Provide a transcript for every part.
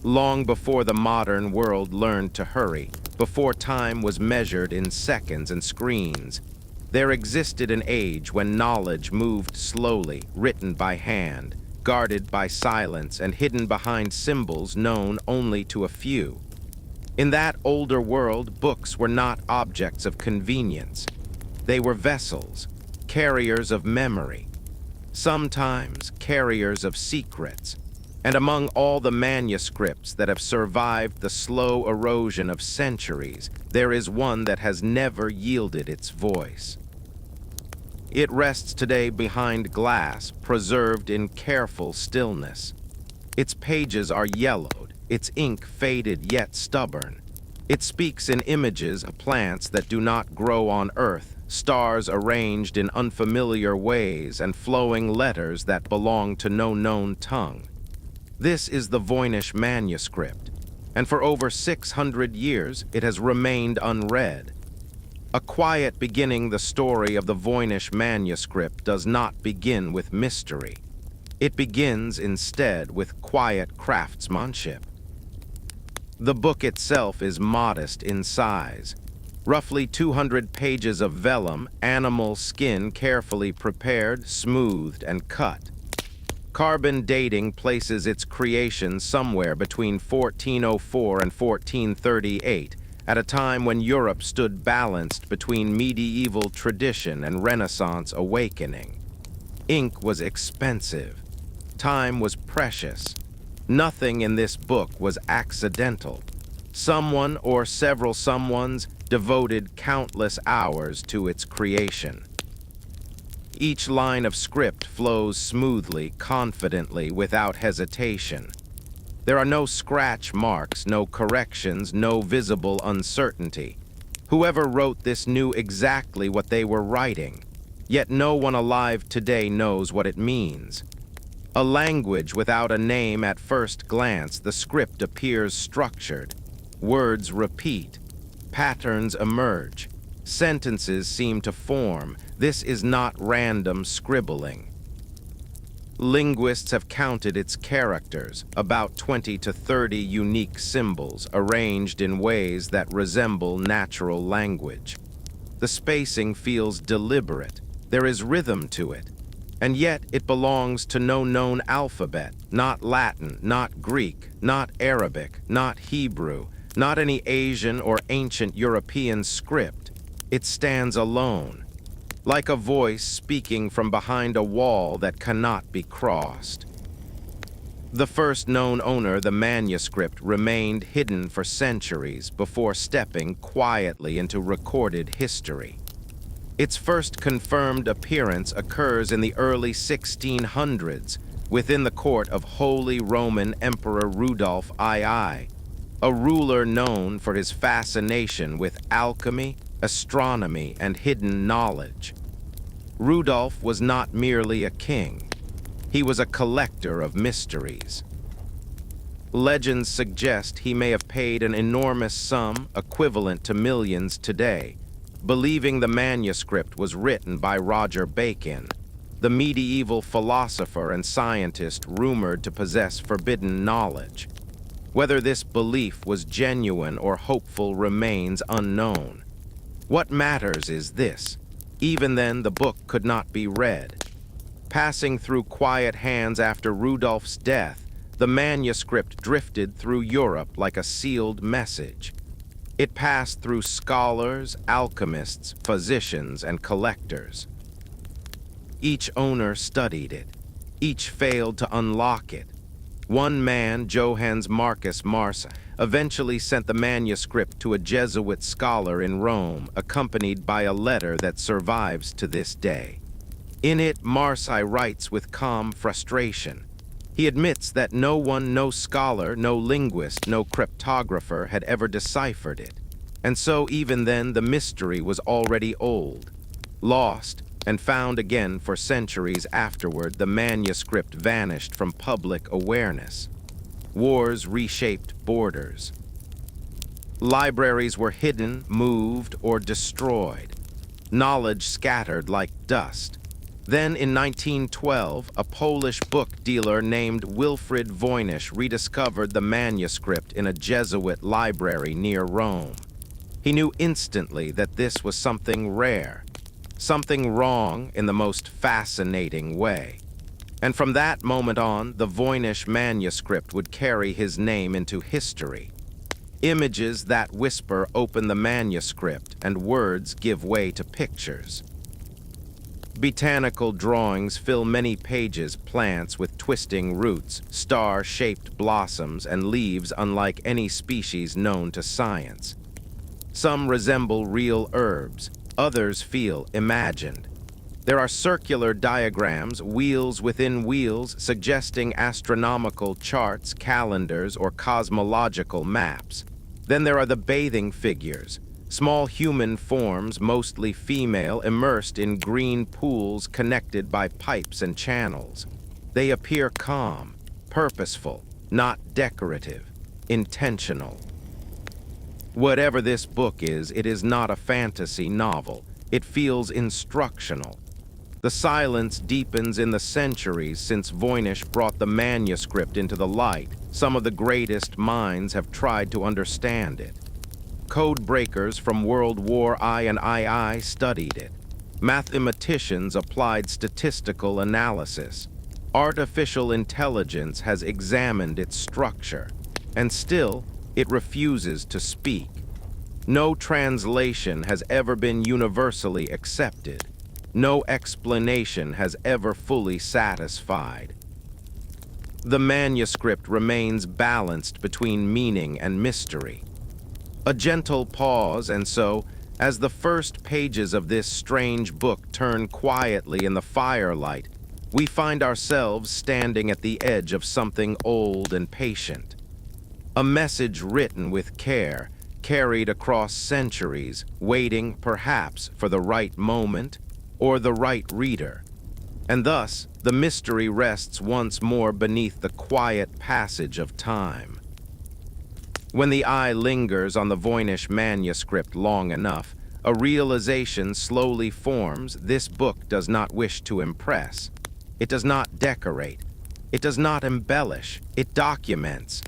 long before the modern world learned to hurry, before time was measured in seconds and screens. There existed an age when knowledge moved slowly, written by hand, guarded by silence, and hidden behind symbols known only to a few. In that older world, books were not objects of convenience. They were vessels, carriers of memory, sometimes carriers of secrets. And among all the manuscripts that have survived the slow erosion of centuries, there is one that has never yielded its voice. It rests today behind glass, preserved in careful stillness. Its pages are yellowed, its ink faded yet stubborn. It speaks in images of plants that do not grow on Earth, stars arranged in unfamiliar ways, and flowing letters that belong to no known tongue. This is the Voynich Manuscript, and for over 600 years it has remained unread. A quiet beginning. The story of the Voynich Manuscript does not begin with mystery. It begins instead with quiet craftsmanship. The book itself is modest in size. Roughly 200 pages of vellum, animal skin carefully prepared, smoothed, and cut. Carbon dating places its creation somewhere between 1404 and 1438, at a time when Europe stood balanced between medieval tradition and Renaissance awakening. Ink was expensive. Time was precious. Nothing in this book was accidental. Someone or several someones devoted countless hours to its creation. Each line of script flows smoothly, confidently, without hesitation. There are no scratch marks, no corrections, no visible uncertainty. Whoever wrote this knew exactly what they were writing, yet no one alive today knows what it means. A language without a name. At first glance, the script appears structured. Words repeat. Patterns emerge. Sentences seem to form. This is not random scribbling. Linguists have counted its characters, about 20 to 30 unique symbols arranged in ways that resemble natural language. The spacing feels deliberate. There is rhythm to it. And yet it belongs to no known alphabet, not Latin, not Greek, not Arabic, not Hebrew, not any Asian or ancient European script. It stands alone, like a voice speaking from behind a wall that cannot be crossed. The first known owner, the manuscript, remained hidden for centuries before stepping quietly into recorded history. Its first confirmed appearance occurs in the early 1600s within the court of Holy Roman Emperor Rudolf II, a ruler known for his fascination with alchemy, astronomy, and hidden knowledge. Rudolf was not merely a king. He was a collector of mysteries. Legends suggest he may have paid an enormous sum equivalent to millions today, believing the manuscript was written by Roger Bacon, the medieval philosopher and scientist rumored to possess forbidden knowledge. Whether this belief was genuine or hopeful remains unknown. What matters is this: even then, the book could not be read. Passing through quiet hands after Rudolph's death, the manuscript drifted through Europe like a sealed message. It passed through scholars, alchemists, physicians, and collectors. Each owner studied it. Each failed to unlock it. One man, Johannes Marcus Marsa, eventually sent the manuscript to a Jesuit scholar in Rome, accompanied by a letter that survives to this day. In it, Marsa writes with calm frustration. He admits that no one, no scholar, no linguist, no cryptographer had ever deciphered it. And so even then, the mystery was already old. Lost and found again for centuries afterward, the manuscript vanished from public awareness. Wars reshaped borders. Libraries were hidden, moved, or destroyed. Knowledge scattered like dust. Then in 1912, a Polish book dealer named Wilfrid Voynich rediscovered the manuscript in a Jesuit library near Rome. He knew instantly that this was something rare, something wrong in the most fascinating way. And from that moment on, the Voynich manuscript would carry his name into history. Images that whisper open the manuscript, and words give way to pictures. Botanical drawings fill many pages, plants with twisting roots, star-shaped blossoms, and leaves unlike any species known to science. Some resemble real herbs, others feel imagined. There are circular diagrams, wheels within wheels, suggesting astronomical charts, calendars, or cosmological maps. Then there are the bathing figures, small human forms, mostly female, immersed in green pools connected by pipes and channels. They appear calm, purposeful, not decorative, intentional. Whatever this book is, it is not a fantasy novel. It feels instructional. The silence deepens in the centuries since Voynich brought the manuscript into the light. Some of the greatest minds have tried to understand it. Code breakers from World War I and II studied it. Mathematicians applied statistical analysis. Artificial intelligence has examined its structure, and still, it refuses to speak. No translation has ever been universally accepted. No explanation has ever fully satisfied. The manuscript remains balanced between meaning and mystery. A gentle pause, and so, as the first pages of this strange book turn quietly in the firelight, we find ourselves standing at the edge of something old and patient. A message written with care, carried across centuries, waiting, perhaps, for the right moment or the right reader. And thus, the mystery rests once more beneath the quiet passage of time. When the eye lingers on the Voynich manuscript long enough, a realization slowly forms: this book does not wish to impress. It does not decorate. It does not embellish. It documents.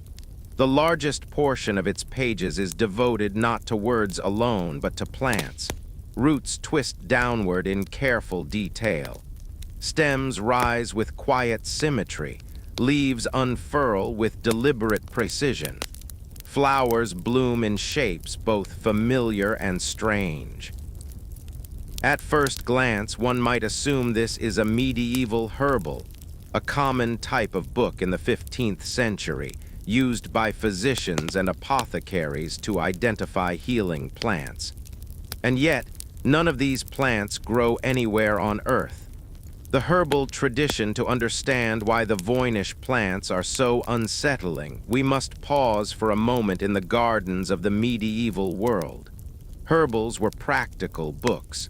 The largest portion of its pages is devoted not to words alone, but to plants. Roots twist downward in careful detail. Stems rise with quiet symmetry. Leaves unfurl with deliberate precision. Flowers bloom in shapes both familiar and strange. At first glance, one might assume this is a medieval herbal, a common type of book in the 15th century, used by physicians and apothecaries to identify healing plants. And yet, none of these plants grow anywhere on Earth. The herbal tradition, to understand why the Voynich plants are so unsettling, we must pause for a moment in the gardens of the medieval world. Herbals were practical books.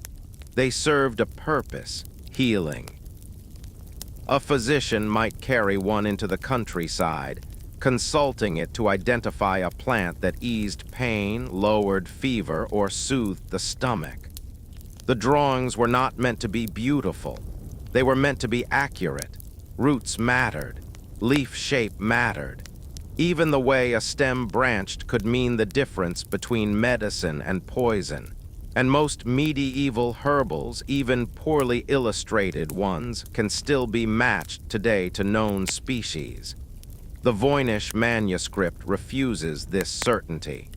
They served a purpose: healing. A physician might carry one into the countryside, consulting it to identify a plant that eased pain, lowered fever, or soothed the stomach. The drawings were not meant to be beautiful. They were meant to be accurate. Roots mattered. Leaf shape mattered. Even the way a stem branched could mean the difference between medicine and poison. And most medieval herbals, even poorly illustrated ones, can still be matched today to known species. The Voynich manuscript refuses this certainty.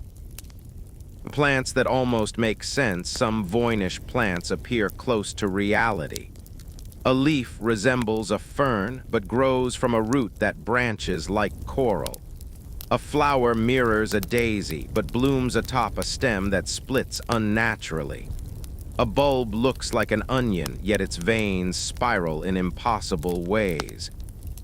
Plants that almost make sense, some Voynich plants appear close to reality. A leaf resembles a fern, but grows from a root that branches like coral. A flower mirrors a daisy, but blooms atop a stem that splits unnaturally. A bulb looks like an onion, yet its veins spiral in impossible ways.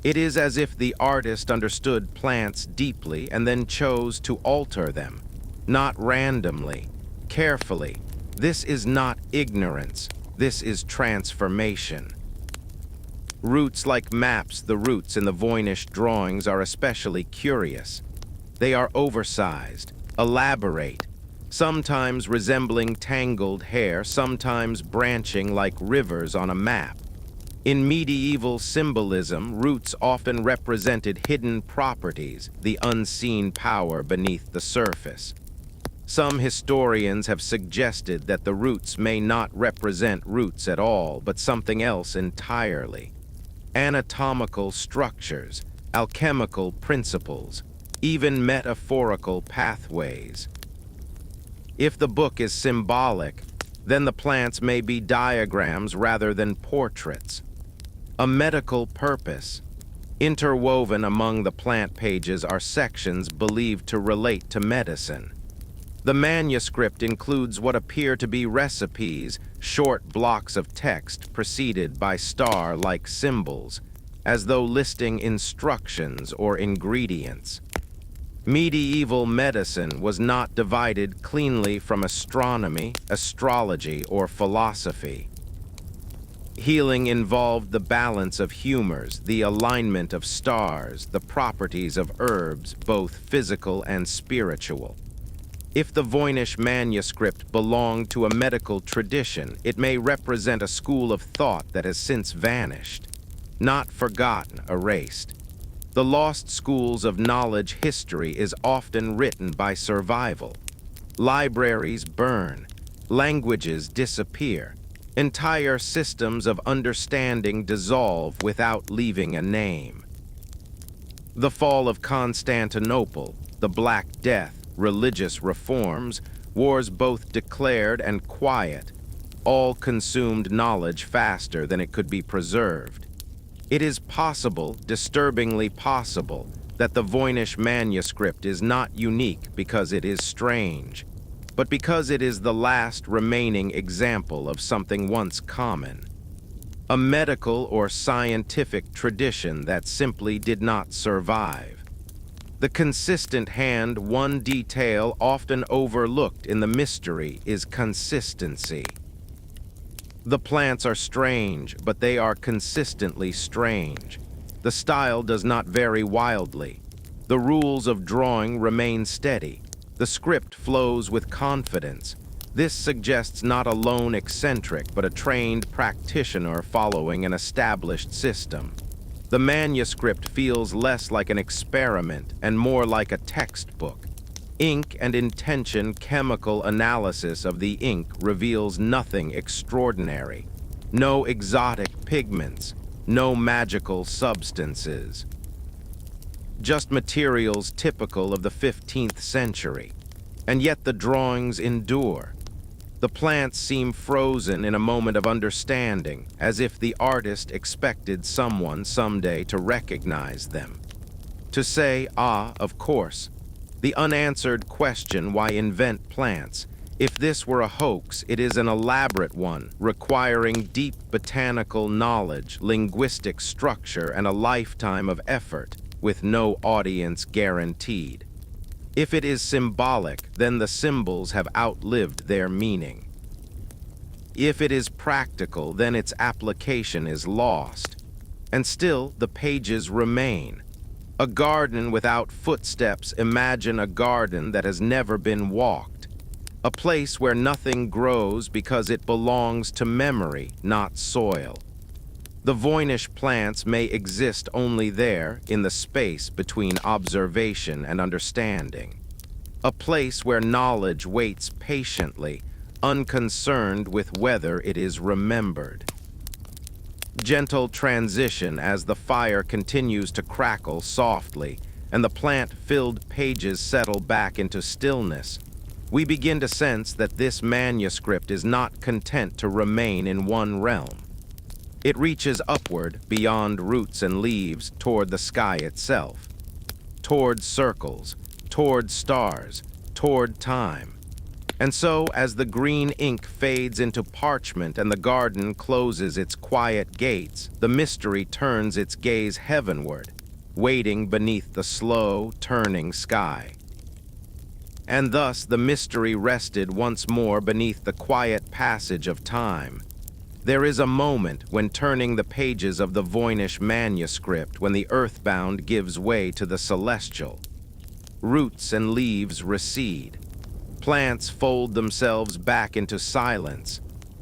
It is as if the artist understood plants deeply and then chose to alter them, not randomly, carefully. This is not ignorance. This is transformation. Roots like maps, the roots in the Voynich drawings are especially curious. They are oversized, elaborate, sometimes resembling tangled hair, sometimes branching like rivers on a map. In medieval symbolism, roots often represented hidden properties, the unseen power beneath the surface. Some historians have suggested that the roots may not represent roots at all, but something else entirely. Anatomical structures, alchemical principles, even metaphorical pathways. If the book is symbolic, then the plants may be diagrams rather than portraits. A medical purpose. Interwoven among the plant pages are sections believed to relate to medicine. The manuscript includes what appear to be recipes, short blocks of text preceded by star-like symbols, as though listing instructions or ingredients. Medieval medicine was not divided cleanly from astronomy, astrology, or philosophy. Healing involved the balance of humors, the alignment of stars, the properties of herbs, both physical and spiritual. If the Voynich Manuscript belonged to a medical tradition, it may represent a school of thought that has since vanished, not forgotten, erased. The lost schools of knowledge history is often written by survival. Libraries burn, languages disappear, entire systems of understanding dissolve without leaving a name. The fall of Constantinople, the Black Death, religious reforms, wars both declared and quiet, all consumed knowledge faster than it could be preserved. It is possible, disturbingly possible, that the Voynich Manuscript is not unique because it is strange, but because it is the last remaining example of something once common. A medical or scientific tradition that simply did not survive. The consistent hand, one detail often overlooked in the mystery, is consistency. The plants are strange, but they are consistently strange. The style does not vary wildly. The rules of drawing remain steady. The script flows with confidence. This suggests not a lone eccentric, but a trained practitioner following an established system. The manuscript feels less like an experiment and more like a textbook. Ink and intention chemical analysis of the ink reveals nothing extraordinary. No exotic pigments, no magical substances. Just materials typical of the 15th century. And yet the drawings endure. The plants seem frozen in a moment of understanding, as if the artist expected someone someday to recognize them. To say, ah, of course. The unanswered question, why invent plants? If this were a hoax, it is an elaborate one, requiring deep botanical knowledge, linguistic structure, and a lifetime of effort, with no audience guaranteed. If it is symbolic, then the symbols have outlived their meaning. If it is practical, then its application is lost. And still, the pages remain. A garden without footsteps, imagine a garden that has never been walked. A place where nothing grows because it belongs to memory, not soil. The Voynich plants may exist only there, in the space between observation and understanding. A place where knowledge waits patiently, unconcerned with whether it is remembered. Gentle transition as the fire continues to crackle softly, and the plant-filled pages settle back into stillness. We begin to sense that this manuscript is not content to remain in one realm. It reaches upward, beyond roots and leaves, toward the sky itself, toward circles, toward stars, toward time. And so, as the green ink fades into parchment and the garden closes its quiet gates, the mystery turns its gaze heavenward, waiting beneath the slow, turning sky. And thus the mystery rested once more beneath the quiet passage of time. There is a moment when turning the pages of the Voynich Manuscript when the earthbound gives way to the celestial. Roots and leaves recede. Plants fold themselves back into silence,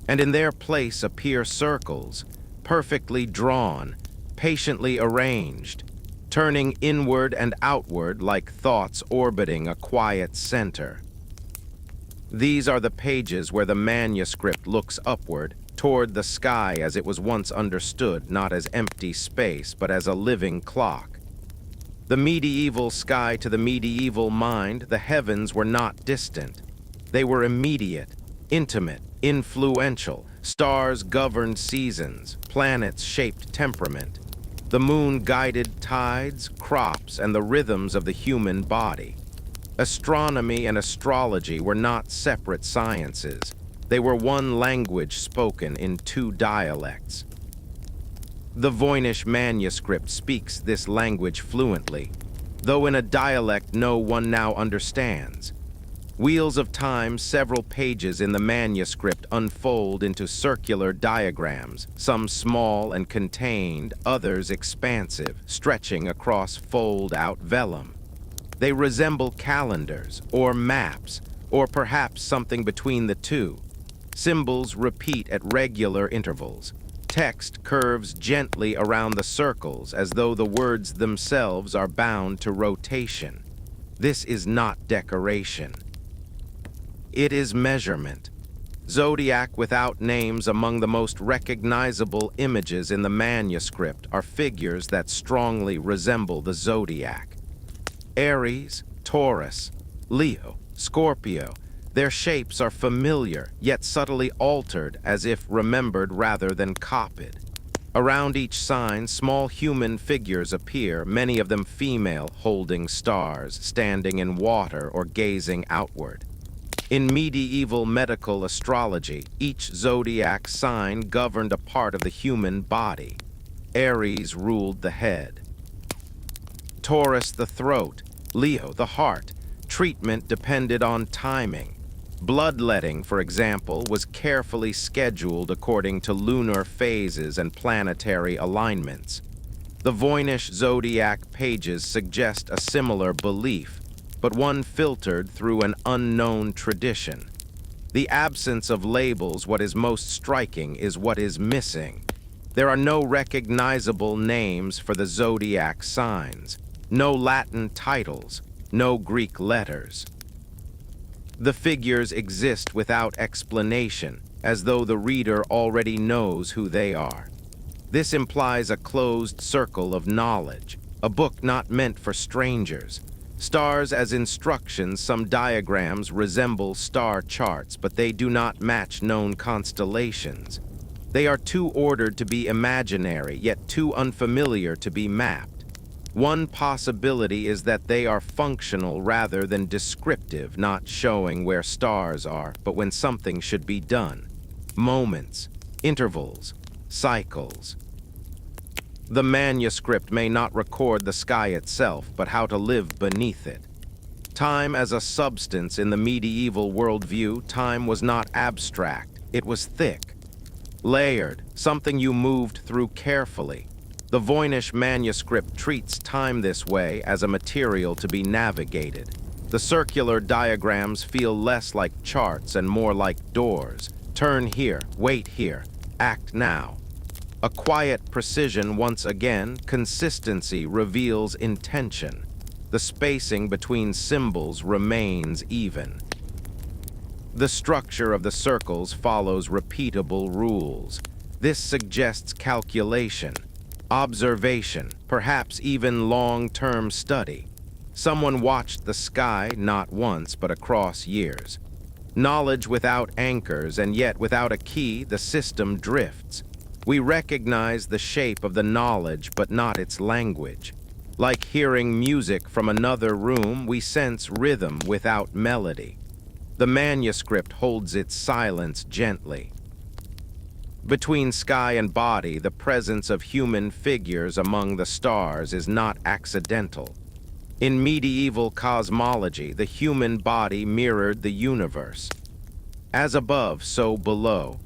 and in their place appear circles, perfectly drawn, patiently arranged, turning inward and outward like thoughts orbiting a quiet center. These are the pages where the manuscript looks upward, toward the sky as it was once understood, not as empty space, but as a living clock. The medieval sky to the medieval mind, the heavens were not distant. They were immediate, intimate, influential. Stars governed seasons, planets shaped temperament. The moon guided tides, crops, and the rhythms of the human body. Astronomy and astrology were not separate sciences. They were one language spoken in two dialects. The Voynich Manuscript speaks this language fluently, though in a dialect no one now understands. Wheels of time, several pages in the manuscript unfold into circular diagrams, some small and contained, others expansive, stretching across fold-out vellum. They resemble calendars or maps, or perhaps something between the two. Symbols repeat at regular intervals. Text curves gently around the circles as though the words themselves are bound to rotation. This is not decoration. It is measurement. Zodiac without names among the most recognizable images in the manuscript are figures that strongly resemble the zodiac. Aries, Taurus, Leo, Scorpio. Their shapes are familiar, yet subtly altered as if remembered rather than copied. Around each sign, small human figures appear, many of them female, holding stars, standing in water or gazing outward. In medieval medical astrology, each zodiac sign governed a part of the human body. Aries ruled the head, Taurus the throat, Leo the heart. Treatment depended on timing. Bloodletting, for example, was carefully scheduled according to lunar phases and planetary alignments. The Voynich zodiac pages suggest a similar belief, but one filtered through an unknown tradition. The absence of labels, what is most striking, is what is missing. There are no recognizable names for the zodiac signs, no Latin titles, no Greek letters. The figures exist without explanation, as though the reader already knows who they are. This implies a closed circle of knowledge, a book not meant for strangers. Stars as instructions, some diagrams resemble star charts, but they do not match known constellations. They are too ordered to be imaginary, yet too unfamiliar to be mapped. One possibility is that they are functional rather than descriptive, not showing where stars are, but when something should be done. Moments, intervals, cycles. The manuscript may not record the sky itself, but how to live beneath it. Time as a substance in the medieval worldview, time was not abstract. It was thick, layered, something you moved through carefully. The Voynich Manuscript treats time this way, as a material to be navigated. The circular diagrams feel less like charts and more like doors. Turn here, wait here, act now. A quiet precision once again, consistency reveals intention. The spacing between symbols remains even. The structure of the circles follows repeatable rules. This suggests calculation, observation, perhaps even long-term study. Someone watched the sky not once but across years. Knowledge without anchors, and yet without a key, the system drifts. We recognize the shape of the knowledge but not its language. Like hearing music from another room, we sense rhythm without melody. The manuscript holds its silence gently. Between sky and body, the presence of human figures among the stars is not accidental. In medieval cosmology, the human body mirrored the universe. As above, so below.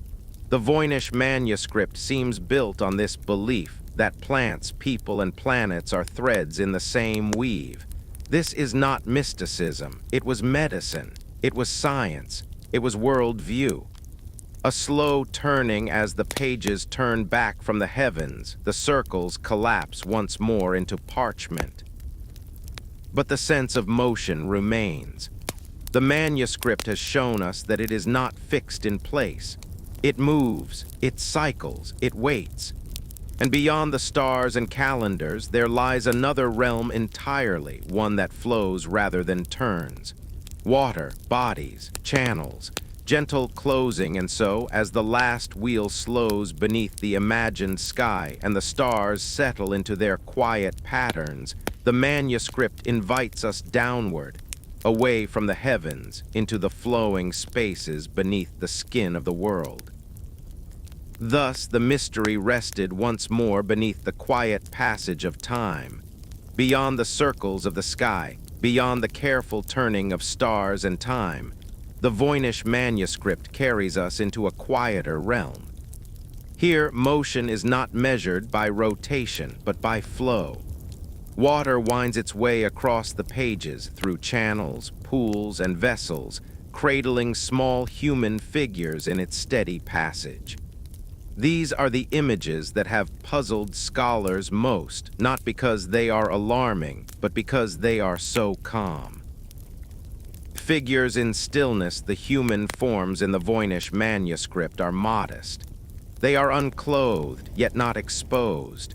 The Voynich Manuscript seems built on this belief that plants, people, and planets are threads in the same weave. This is not mysticism. It was medicine. It was science. It was worldview. A slow turning as the pages turn back from the heavens, the circles collapse once more into parchment. But the sense of motion remains. The manuscript has shown us that it is not fixed in place. It moves, it cycles, it waits. And beyond the stars and calendars, there lies another realm entirely, one that flows rather than turns. Water, bodies, channels, gentle closing, and so, as the last wheel slows beneath the imagined sky and the stars settle into their quiet patterns, the manuscript invites us downward, away from the heavens, into the flowing spaces beneath the skin of the world. Thus, the mystery rested once more beneath the quiet passage of time, beyond the circles of the sky, beyond the careful turning of stars and time. The Voynich Manuscript carries us into a quieter realm. Here, motion is not measured by rotation, but by flow. Water winds its way across the pages through channels, pools, and vessels, cradling small human figures in its steady passage. These are the images that have puzzled scholars most, not because they are alarming, but because they are so calm. Figures in stillness, the human forms in the Voynich Manuscript are modest. They are unclothed, yet not exposed.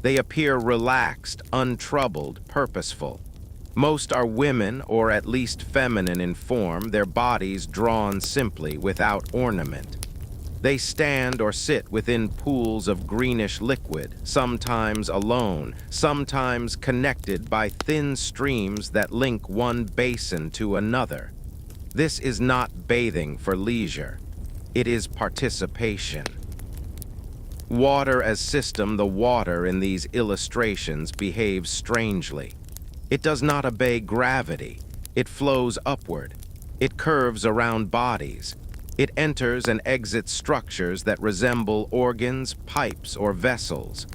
They appear relaxed, untroubled, purposeful. Most are women, or at least feminine in form, their bodies drawn simply, without ornament. They stand or sit within pools of greenish liquid, sometimes alone, sometimes connected by thin streams that link one basin to another. This is not bathing for leisure. It is participation. Water as system, the water in these illustrations behaves strangely. It does not obey gravity. It flows upward. It curves around bodies. It enters and exits structures that resemble organs, pipes, or vessels.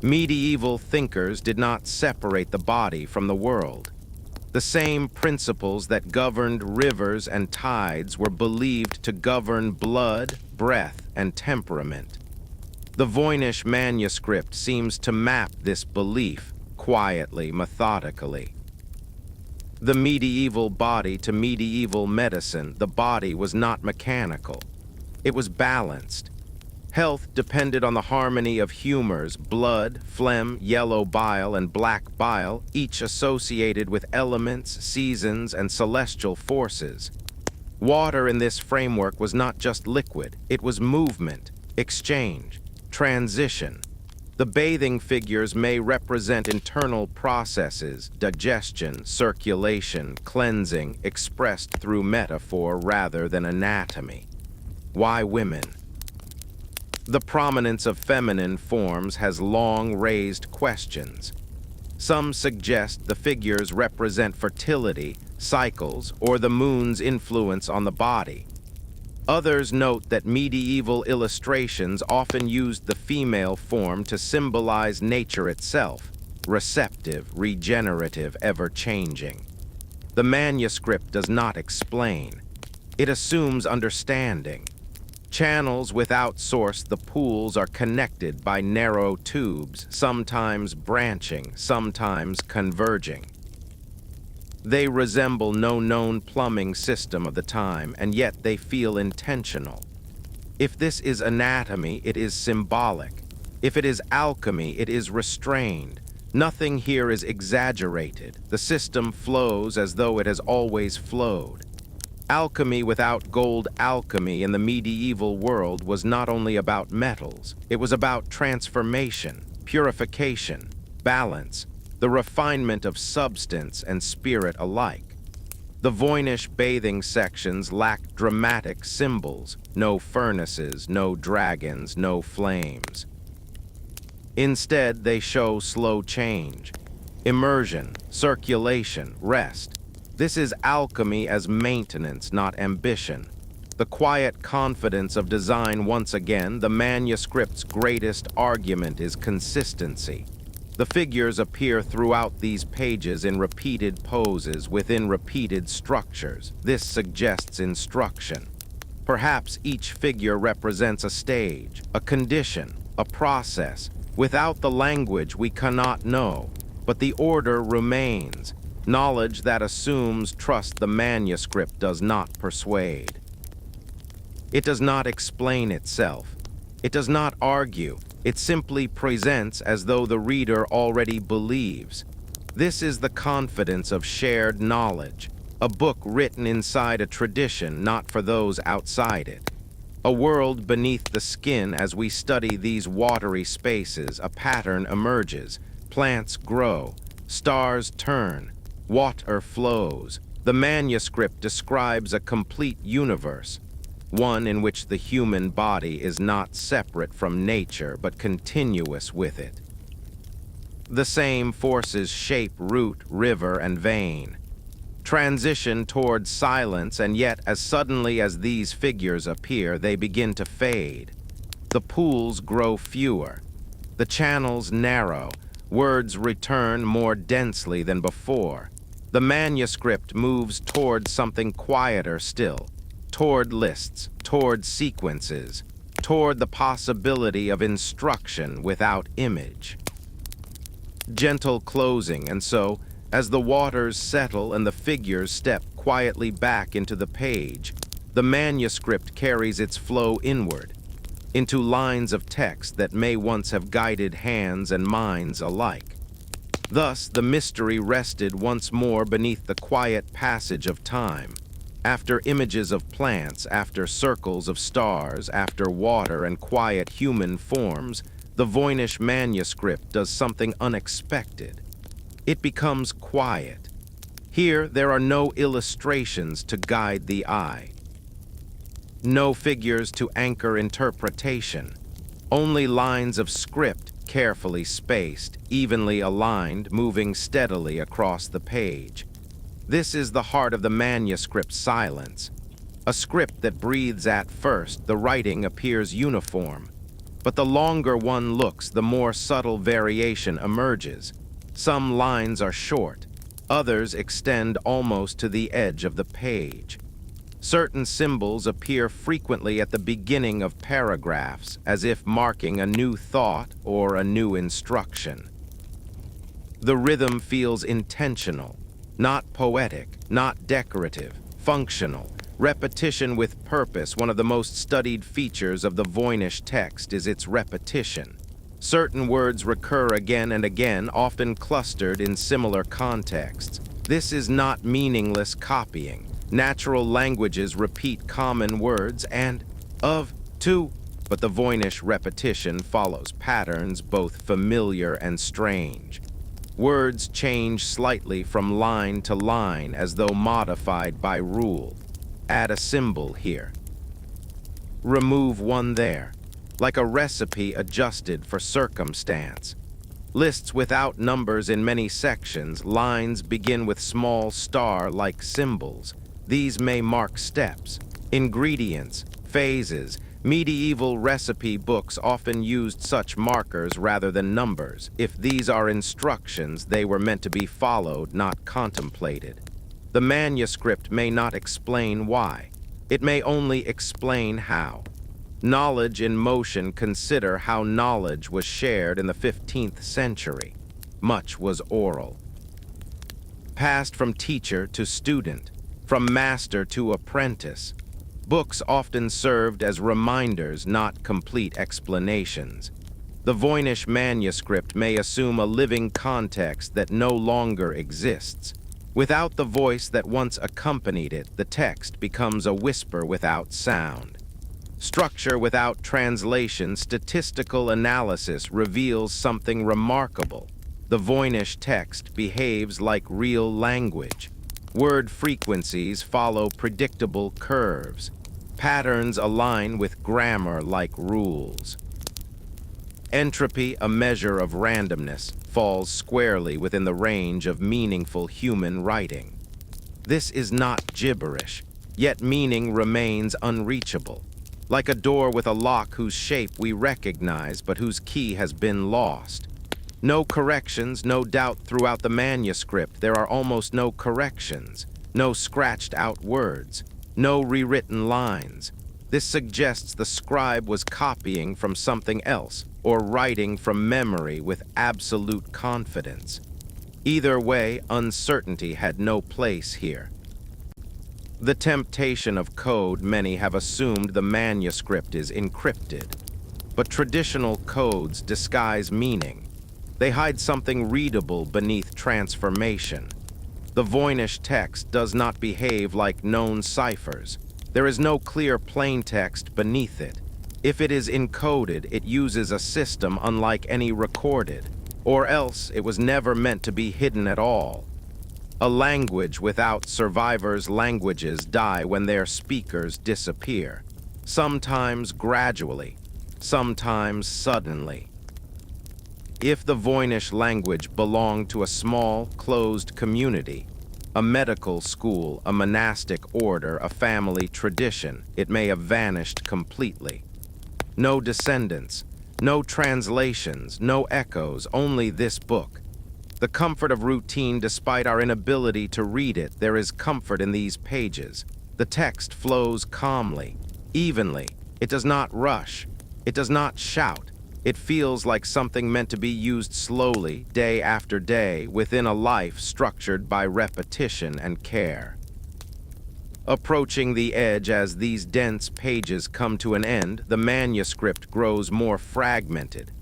Medieval thinkers did not separate the body from the world. The same principles that governed rivers and tides were believed to govern blood, breath, and temperament. The Voynich Manuscript seems to map this belief quietly, methodically. The medieval body to medieval medicine, the body was not mechanical. It was balanced. Health depended on the harmony of humors, blood, phlegm, yellow bile, and black bile, each associated with elements, seasons, and celestial forces. Water in this framework was not just liquid, it was movement, exchange, transition. The bathing figures may represent internal processes, digestion, circulation, cleansing, expressed through metaphor rather than anatomy. Why women? The prominence of feminine forms has long raised questions. Some suggest the figures represent fertility, cycles, or the moon's influence on the body. Others note that medieval illustrations often used the female form to symbolize nature itself, receptive, regenerative, ever-changing. The manuscript does not explain. It assumes understanding. Channels without source, the pools are connected by narrow tubes, sometimes branching, sometimes converging. They resemble no known plumbing system of the time, and yet they feel intentional. If this is anatomy, it is symbolic. If it is alchemy, it is restrained. Nothing here is exaggerated. The system flows as though it has always flowed. Alchemy without gold alchemy in the medieval world was not only about metals, it was about transformation, purification, balance, the refinement of substance and spirit alike. The Voynich bathing sections lack dramatic symbols, no furnaces, no dragons, no flames. Instead, they show slow change, immersion, circulation, rest. This is alchemy as maintenance, not ambition. The quiet confidence of design. Once again, the manuscript's greatest argument is consistency. The figures appear throughout these pages in repeated poses within repeated structures. This suggests instruction. Perhaps each figure represents a stage, a condition, a process. Without the language we cannot know, but the order remains. Knowledge that assumes trust the manuscript does not persuade. It does not explain itself. It does not argue. It simply presents as though the reader already believes. This is the confidence of shared knowledge, a book written inside a tradition, not for those outside it. A world beneath the skin. As we study these watery spaces, a pattern emerges. Plants grow, stars turn, water flows. The manuscript describes a complete universe, one in which the human body is not separate from nature but continuous with it. The same forces shape root, river, and vein, transition towards silence, and yet as suddenly as these figures appear, they begin to fade. The pools grow fewer, the channels narrow, words return more densely than before. The manuscript moves toward something quieter still, toward lists, toward sequences, toward the possibility of instruction without image. Gentle closing, and so, as the waters settle and the figures step quietly back into the page, the manuscript carries its flow inward, into lines of text that may once have guided hands and minds alike. Thus, the mystery rested once more beneath the quiet passage of time. After images of plants, after circles of stars, after water and quiet human forms, the Voynich Manuscript does something unexpected. It becomes quiet. Here, there are no illustrations to guide the eye, no figures to anchor interpretation, only lines of script, carefully spaced, evenly aligned, moving steadily across the page. This is the heart of the manuscript's silence. A script that breathes at first, the writing appears uniform. But the longer one looks, the more subtle variation emerges. Some lines are short, others extend almost to the edge of the page. Certain symbols appear frequently at the beginning of paragraphs, as if marking a new thought or a new instruction. The rhythm feels intentional, not poetic, not decorative, functional. Repetition with purpose. One of the most studied features of the Voynich text is its repetition. Certain words recur again and again, often clustered in similar contexts. This is not meaningless copying. Natural languages repeat common words and of, to, but the Voynich repetition follows patterns both familiar and strange. Words change slightly from line to line as though modified by rule. Add a symbol here. Remove one there, like a recipe adjusted for circumstance. Lists without numbers in many sections, lines begin with small star-like symbols. These may mark steps, ingredients, phases. Medieval recipe books often used such markers rather than numbers. If these are instructions, they were meant to be followed, not contemplated. The manuscript may not explain why. It may only explain how. Knowledge in motion. Consider how knowledge was shared in the 15th century. Much was oral. Passed from teacher to student, from master to apprentice. Books often served as reminders, not complete explanations. The Voynich Manuscript may assume a living context that no longer exists. Without the voice that once accompanied it, the text becomes a whisper without sound. Structure without translation. Statistical analysis reveals something remarkable. The Voynich text behaves like real language. Word frequencies follow predictable curves. Patterns align with grammar like rules. Entropy, a measure of randomness, falls squarely within the range of meaningful human writing. This is not gibberish, yet meaning remains unreachable. Like a door with a lock whose shape we recognize but whose key has been lost. No corrections, no doubt throughout the manuscript. There are almost no corrections, no scratched out words, no rewritten lines. This suggests the scribe was copying from something else or writing from memory with absolute confidence. Either way, uncertainty had no place here. The temptation of code, many have assumed the manuscript is encrypted. But traditional codes disguise meaning. They hide something readable beneath transformation. The Voynich text does not behave like known ciphers. There is no clear plaintext beneath it. If it is encoded, it uses a system unlike any recorded, or else it was never meant to be hidden at all. A language without survivors' languages die when their speakers disappear, sometimes gradually, sometimes suddenly. If the Voynich language belonged to a small, closed community, a medical school, a monastic order, a family tradition, it may have vanished completely. No descendants, no translations, no echoes, only this book. The comfort of routine, despite our inability to read it, there is comfort in these pages. The text flows calmly, evenly. It does not rush. It does not shout. It feels like something meant to be used slowly, day after day, within a life structured by repetition and care. Approaching the edge as these dense pages come to an end, the manuscript grows more fragmented.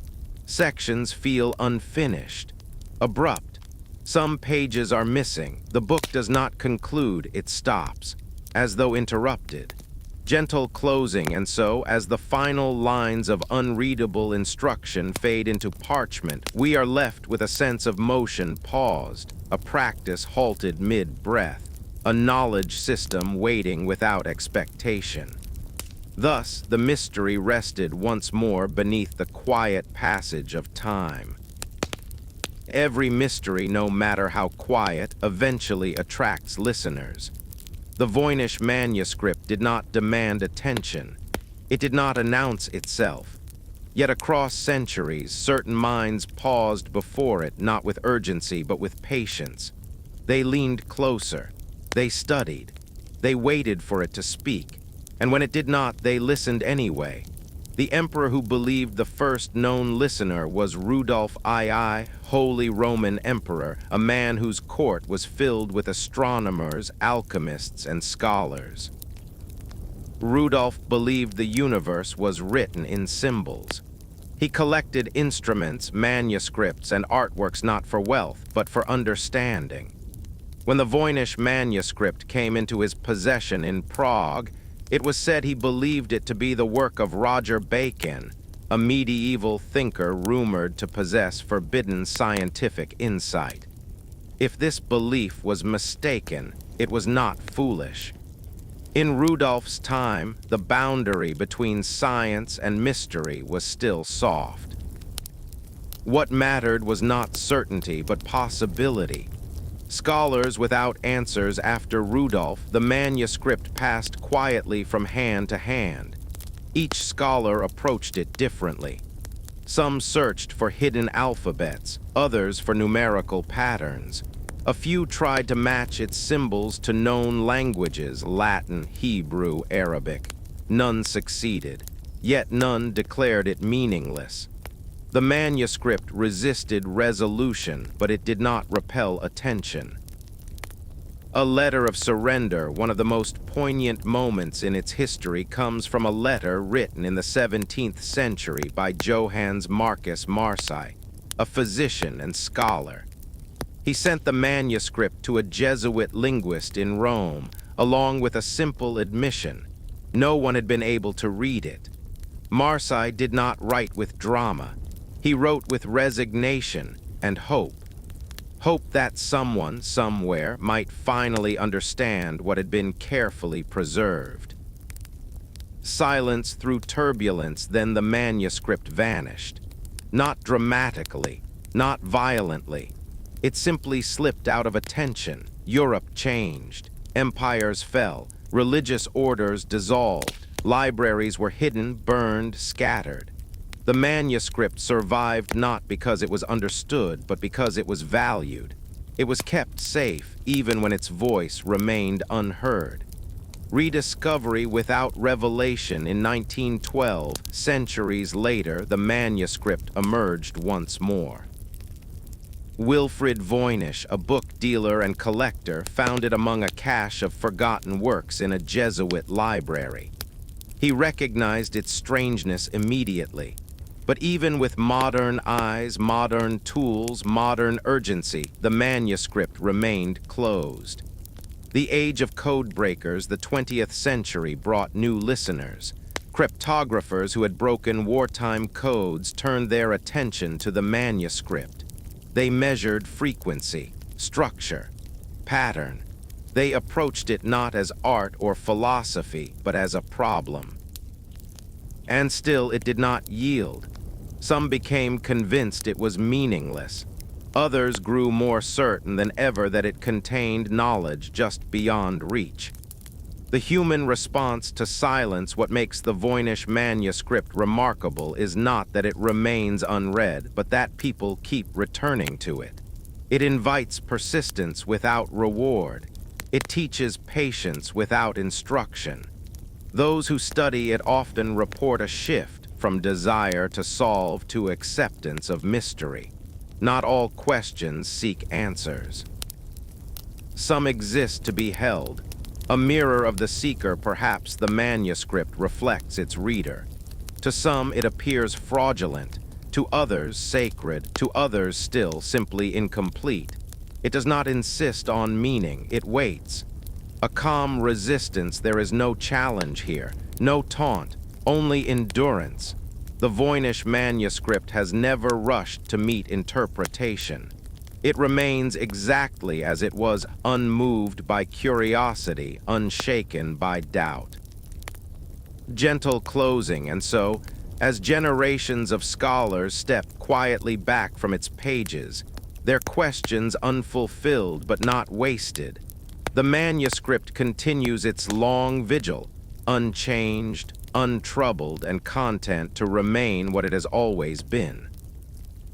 Sections feel unfinished, abrupt. Some pages are missing. The book does not conclude, it stops, as though interrupted. Gentle closing, and so, as the final lines of unreadable instruction fade into parchment, we are left with a sense of motion paused, a practice halted mid-breath, a knowledge system waiting without expectation. Thus, the mystery rested once more beneath the quiet passage of time. Every mystery, no matter how quiet, eventually attracts listeners. The Voynich manuscript did not demand attention. It did not announce itself. Yet across centuries, certain minds paused before it, not with urgency, but with patience. They leaned closer. They studied. They waited for it to speak. And when it did not, they listened anyway. The emperor who believed the first known listener was Rudolf II, Holy Roman Emperor, a man whose court was filled with astronomers, alchemists, and scholars. Rudolf believed the universe was written in symbols. He collected instruments, manuscripts, and artworks not for wealth, but for understanding. When the Voynich manuscript came into his possession in Prague, it was said he believed it to be the work of Roger Bacon, a medieval thinker rumored to possess forbidden scientific insight. If this belief was mistaken, it was not foolish. In Rudolph's time, the boundary between science and mystery was still soft. What mattered was not certainty, but possibility. Scholars without answers after Rudolf, the manuscript passed quietly from hand to hand. Each scholar approached it differently. Some searched for hidden alphabets, others for numerical patterns. A few tried to match its symbols to known languages, Latin, Hebrew, Arabic. None succeeded, yet none declared it meaningless. The manuscript resisted resolution, but it did not repel attention. A letter of surrender, one of the most poignant moments in its history, comes from a letter written in the 17th century by Johannes Marcus Marci, a physician and scholar. He sent the manuscript to a Jesuit linguist in Rome, along with a simple admission. No one had been able to read it. Marci did not write with drama. He wrote with resignation and hope. Hope that someone, somewhere, might finally understand what had been carefully preserved. Silence through turbulence, then the manuscript vanished. Not dramatically, not violently. It simply slipped out of attention. Europe changed. Empires fell. Religious orders dissolved. Libraries were hidden, burned, scattered. The manuscript survived not because it was understood, but because it was valued. It was kept safe, even when its voice remained unheard. Rediscovery without revelation in 1912, centuries later, the manuscript emerged once more. Wilfrid Voynich, a book dealer and collector, found it among a cache of forgotten works in a Jesuit library. He recognized its strangeness immediately. But even with modern eyes, modern tools, modern urgency, the manuscript remained closed. The age of code breakers, the 20th century, brought new listeners. Cryptographers who had broken wartime codes turned their attention to the manuscript. They measured frequency, structure, pattern. They approached it not as art or philosophy, but as a problem. And still it did not yield. Some became convinced it was meaningless. Others grew more certain than ever that it contained knowledge just beyond reach. The human response to silence, what makes the Voynich manuscript remarkable, is not that it remains unread, but that people keep returning to it. It invites persistence without reward. It teaches patience without instruction. Those who study it often report a shift from desire to solve to acceptance of mystery. Not all questions seek answers. Some exist to be held. A mirror of the seeker, perhaps the manuscript reflects its reader. To some it appears fraudulent, to others sacred, to others still simply incomplete. It does not insist on meaning, it waits. A calm resistance, there is no challenge here, no taunt, only endurance. The Voynich manuscript has never rushed to meet interpretation. It remains exactly as it was, unmoved by curiosity, unshaken by doubt. Gentle closing, and so, as generations of scholars step quietly back from its pages, their questions unfulfilled but not wasted, the manuscript continues its long vigil, unchanged, untroubled, and content to remain what it has always been.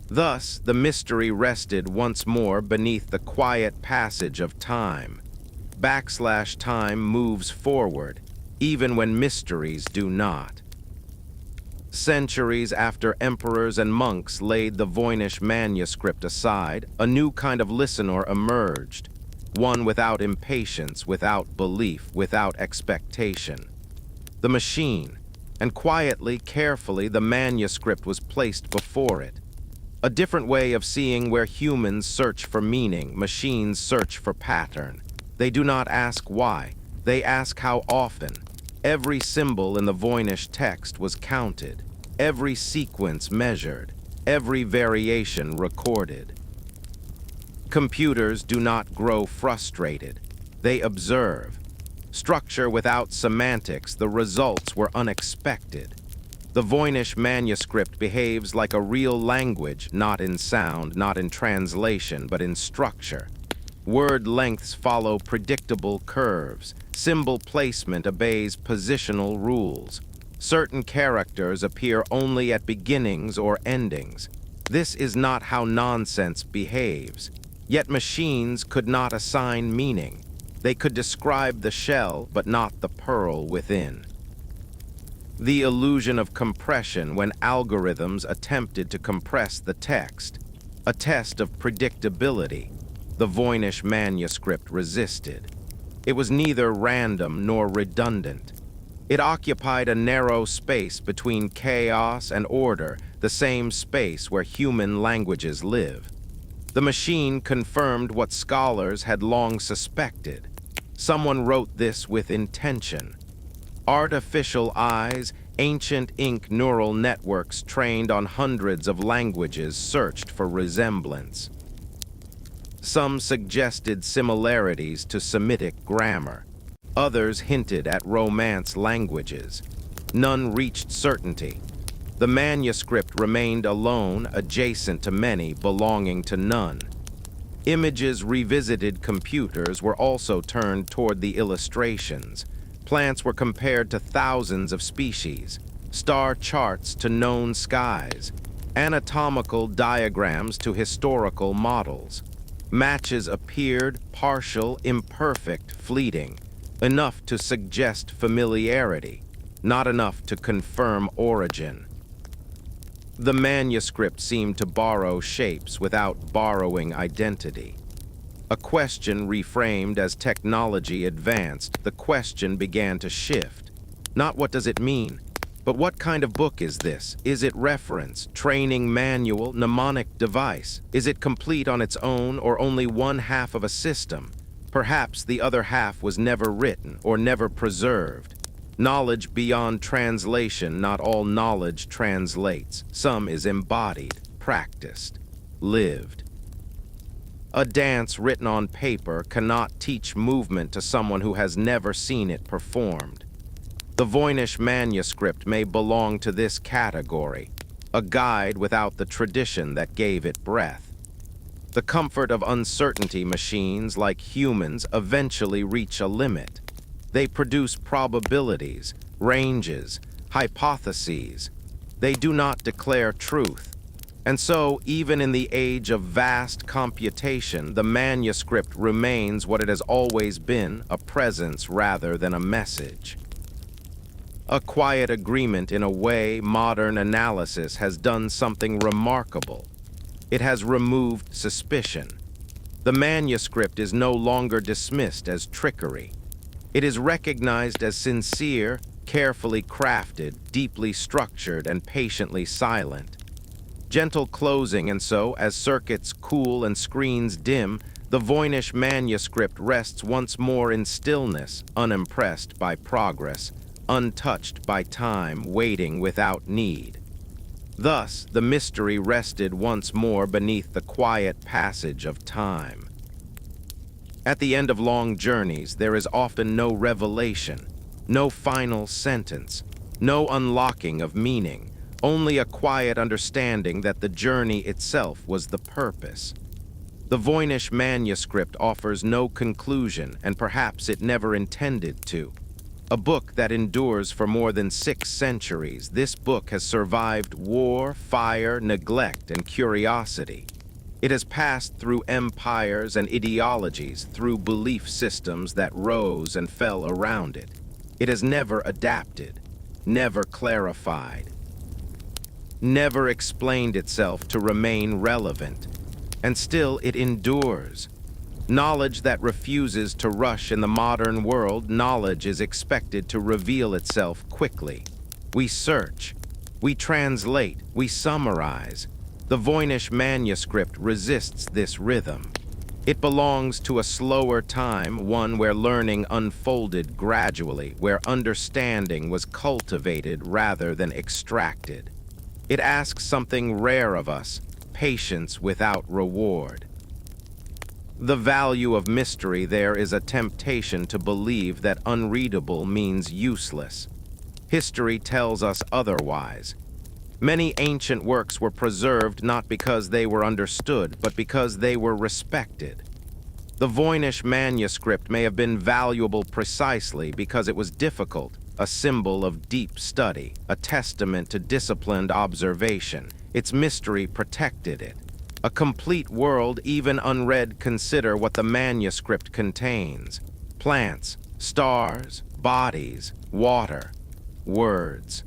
Thus, the mystery rested once more beneath the quiet passage of time. Time moves forward, even when mysteries do not. Centuries after emperors and monks laid the Voynich manuscript aside, a new kind of listener emerged, one without impatience, without belief, without expectation. The machine, and quietly, carefully, the manuscript was placed before it. A different way of seeing where humans search for meaning, machines search for pattern. They do not ask why, they ask how often. Every symbol in the Voynich text was counted, every sequence measured, every variation recorded. Computers do not grow frustrated, they observe. Structure without semantics, the results were unexpected. The Voynich manuscript behaves like a real language, not in sound, not in translation, but in structure. Word lengths follow predictable curves. Symbol placement obeys positional rules. Certain characters appear only at beginnings or endings. This is not how nonsense behaves. Yet machines could not assign meaning. They could describe the shell, but not the pearl within. The illusion of compression when algorithms attempted to compress the text, a test of predictability, the Voynich manuscript resisted. It was neither random nor redundant. It occupied a narrow space between chaos and order, the same space where human languages live. The machine confirmed what scholars had long suspected. Someone wrote this with intention. Artificial eyes, ancient ink neural networks trained on hundreds of languages searched for resemblance. Some suggested similarities to Semitic grammar. Others hinted at Romance languages. None reached certainty. The manuscript remained alone, adjacent to many, belonging to none. Images revisited computers were also turned toward the illustrations. Plants were compared to thousands of species, star charts to known skies, anatomical diagrams to historical models. Matches appeared, partial, imperfect, fleeting. enough to suggest familiarity, not enough to confirm origin. The manuscript seemed to borrow shapes without borrowing identity. A question reframed as technology advanced, the question began to shift. Not what does it mean, but what kind of book is this? Is it reference, training manual, mnemonic device? Is it complete on its own or only one half of a system? Perhaps the other half was never written or never preserved. Knowledge beyond translation, not all knowledge translates. Some is embodied, practiced, lived. A dance written on paper cannot teach movement to someone who has never seen it performed. The Voynich Manuscript may belong to this category, a guide without the tradition that gave it breath. The comfort of uncertainty machines, like humans, eventually reach a limit. They produce probabilities, ranges, hypotheses. They do not declare truth. And so, even in the age of vast computation, the manuscript remains what it has always been, a presence rather than a message. A quiet agreement in a way modern analysis has done something remarkable. It has removed suspicion. The manuscript is no longer dismissed as trickery. It is recognized as sincere, carefully crafted, deeply structured, and patiently silent. Gentle closing, and so, as circuits cool and screens dim, the Voynich Manuscript rests once more in stillness, unimpressed by progress, untouched by time, waiting without need. Thus, the mystery rested once more beneath the quiet passage of time. At the end of long journeys, there is often no revelation, no final sentence, no unlocking of meaning, only a quiet understanding that the journey itself was the purpose. The Voynich Manuscript offers no conclusion, and perhaps it never intended to. A book that endures for more than 6 centuries, this book has survived war, fire, neglect, and curiosity. It has passed through empires and ideologies, through belief systems that rose and fell around it. It has never adapted, never clarified, never explained itself to remain relevant. And still it endures. Knowledge that refuses to rush in the modern world, knowledge is expected to reveal itself quickly. We search, we translate, we summarize. The Voynich Manuscript resists this rhythm. It belongs to a slower time, one where learning unfolded gradually, where understanding was cultivated rather than extracted. It asks something rare of us, patience without reward. The value of mystery there is a temptation to believe that unreadable means useless. History tells us otherwise. Many ancient works were preserved not because they were understood, but because they were respected. The Voynich Manuscript may have been valuable precisely because it was difficult, a symbol of deep study, a testament to disciplined observation. Its mystery protected it. A complete world, even unread, consider what the manuscript contains. Plants, stars, bodies, water, words.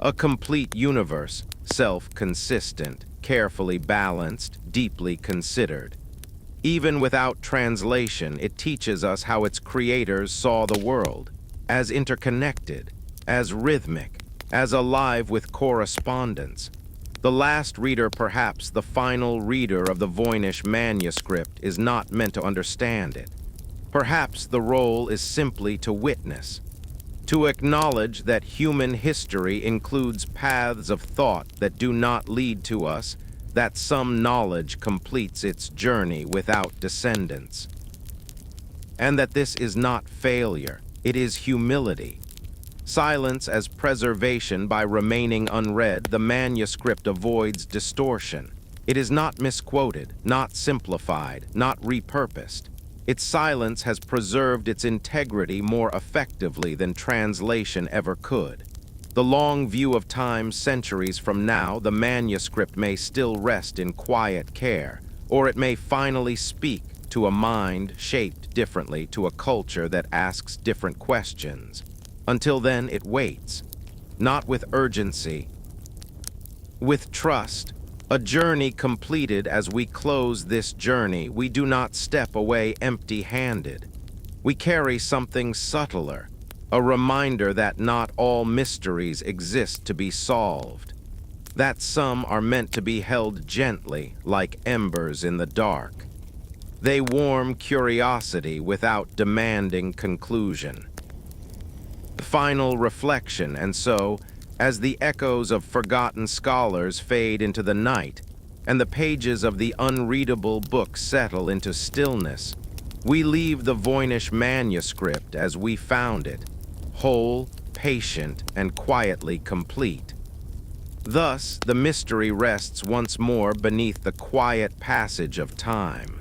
A complete universe, self-consistent, carefully balanced, deeply considered. Even without translation, it teaches us how its creators saw the world, as interconnected, as rhythmic, as alive with correspondence. The last reader, perhaps the final reader of the Voynich Manuscript, is not meant to understand it. Perhaps the role is simply to witness, to acknowledge that human history includes paths of thought that do not lead to us, that some knowledge completes its journey without descendants. And that this is not failure, it is humility. Silence as preservation by remaining unread, the manuscript avoids distortion. It is not misquoted, not simplified, not repurposed. Its silence has preserved its integrity more effectively than translation ever could. The long view of time centuries from now, the manuscript may still rest in quiet care, or it may finally speak, to a mind shaped differently, to a culture that asks different questions. Until then, it waits, not with urgency, with trust. A journey completed. As we close this journey, we do not step away empty-handed. We carry something subtler, a reminder that not all mysteries exist to be solved, that some are meant to be held gently like embers in the dark. They warm curiosity without demanding conclusion. Final reflection, and so, as the echoes of forgotten scholars fade into the night, and the pages of the unreadable book settle into stillness, we leave the Voynich Manuscript as we found it, whole, patient, and quietly complete. Thus, the mystery rests once more beneath the quiet passage of time.